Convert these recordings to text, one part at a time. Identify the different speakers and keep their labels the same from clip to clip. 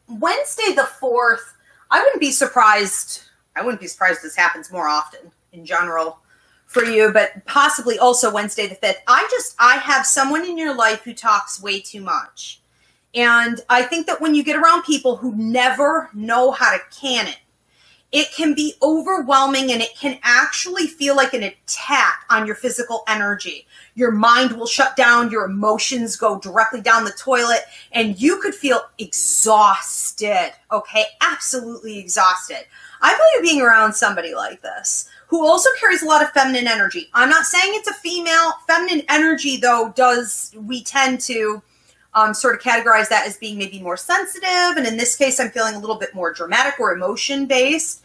Speaker 1: Wednesday the 4th, I wouldn't be surprised this happens more often in general for you, but possibly also Wednesday the 5th. I have someone in your life who talks way too much. And I think that when you get around people who never know how to can it can be overwhelming, and it can actually feel like an attack on your physical energy. Your mind will shut down, your emotions go directly down the toilet, and you could feel exhausted, okay? Absolutely exhausted. I value being around somebody like this, who also carries a lot of feminine energy. I'm not saying it's a female. Feminine energy, though, we tend to sort of categorize that as being maybe more sensitive. And in this case, I'm feeling a little bit more dramatic or emotion-based.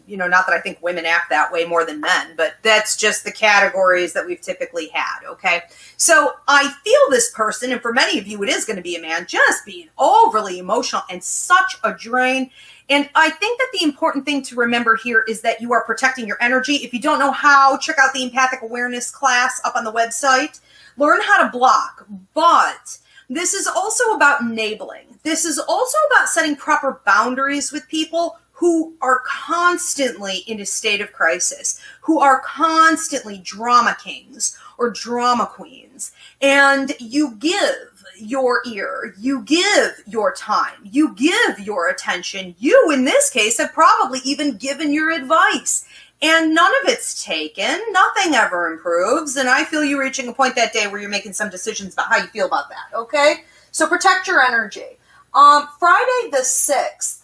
Speaker 1: You know, not that I think women act that way more than men, but that's just the categories that we've typically had, okay? So I feel this person, and for many of you, it is going to be a man, just being overly emotional and such a drain. And I think that the important thing to remember here is that you are protecting your energy. If you don't know how, check out the empathic awareness class up on the website. Learn how to block. But this is also about enabling. This is also about setting proper boundaries with people who are constantly in a state of crisis, who are constantly drama kings or drama queens. And you give your ear, you give your time, you give your attention. You, in this case, have probably even given your advice. And none of it's taken. Nothing ever improves. And I feel you reaching a point that day where you're making some decisions about how you feel about that, okay? So protect your energy. Friday the 6th,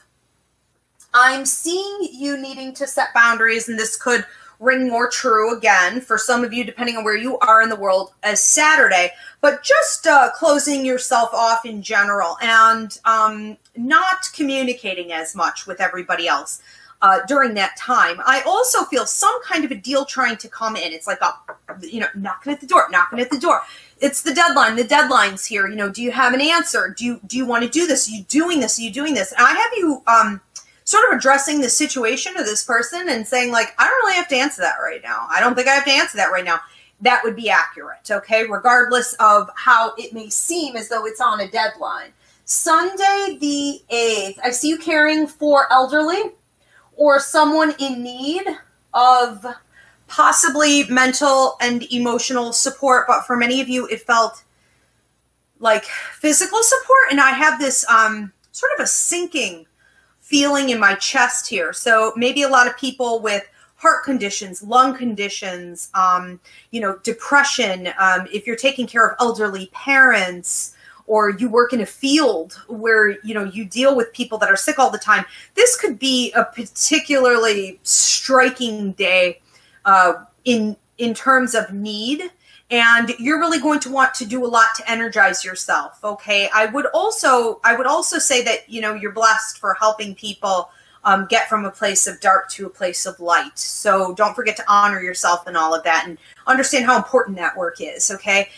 Speaker 1: I'm seeing you needing to set boundaries, and this could ring more true again for some of you, depending on where you are in the world, as Saturday. But just closing yourself off in general and not communicating as much with everybody else during that time. I also feel some kind of a deal trying to come in. It's like, knocking at the door, knocking at the door. It's the deadline. The deadline's here. You know, do you have an answer? Do you want to do this? Are you doing this? Are you doing this? And I have you sort of addressing the situation to this person and saying, like, I don't really have to answer that right now. I don't think I have to answer that right now. That would be accurate, okay? Regardless of how it may seem as though it's on a deadline. Sunday the 8th, I see you caring for elderly or someone in need of possibly mental and emotional support, but for many of you, it felt like physical support, and I have this sort of a sinking feeling in my chest here. So maybe a lot of people with heart conditions, lung conditions, depression, if you're taking care of elderly parents, or you work in a field where, you deal with people that are sick all the time, this could be a particularly striking day in terms of need. And you're really going to want to do a lot to energize yourself, okay? I would also say that, you're blessed for helping people get from a place of dark to a place of light. So don't forget to honor yourself and all of that, and understand how important that work is, okay?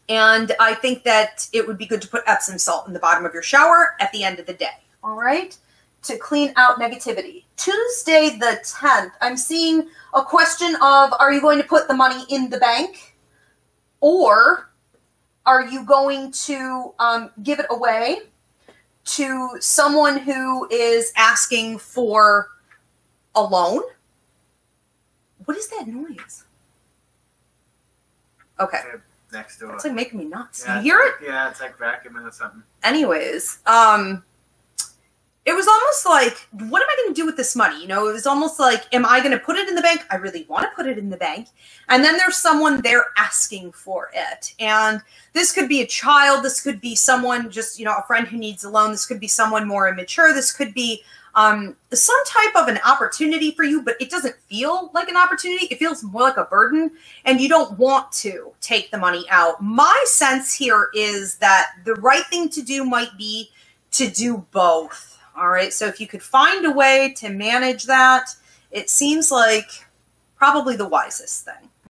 Speaker 1: And I think that it would be good to put Epsom salt in the bottom of your shower at the end of the day, all right? To clean out negativity. Tuesday the 10th, I'm seeing a question of, are you going to put the money in the bank? Or are you going to give it away to someone who is asking for a loan? What is that noise? Okay.
Speaker 2: Next door.
Speaker 1: It's like making me nuts.
Speaker 2: Yeah,
Speaker 1: You hear it?
Speaker 2: Yeah, it's like vacuuming or something.
Speaker 1: Anyways, it was almost like, what am I going to do with this money? It was almost like, am I going to put it in the bank? I really want to put it in the bank. And then there's someone there asking for it. And this could be a child. This could be someone just, a friend who needs a loan. This could be someone more immature. This could be some type of an opportunity for you, but it doesn't feel like an opportunity. It feels more like a burden, and you don't want to take the money out. My sense here is that the right thing to do might be to do both. All right, so if you could find a way to manage that, it seems like probably the wisest thing.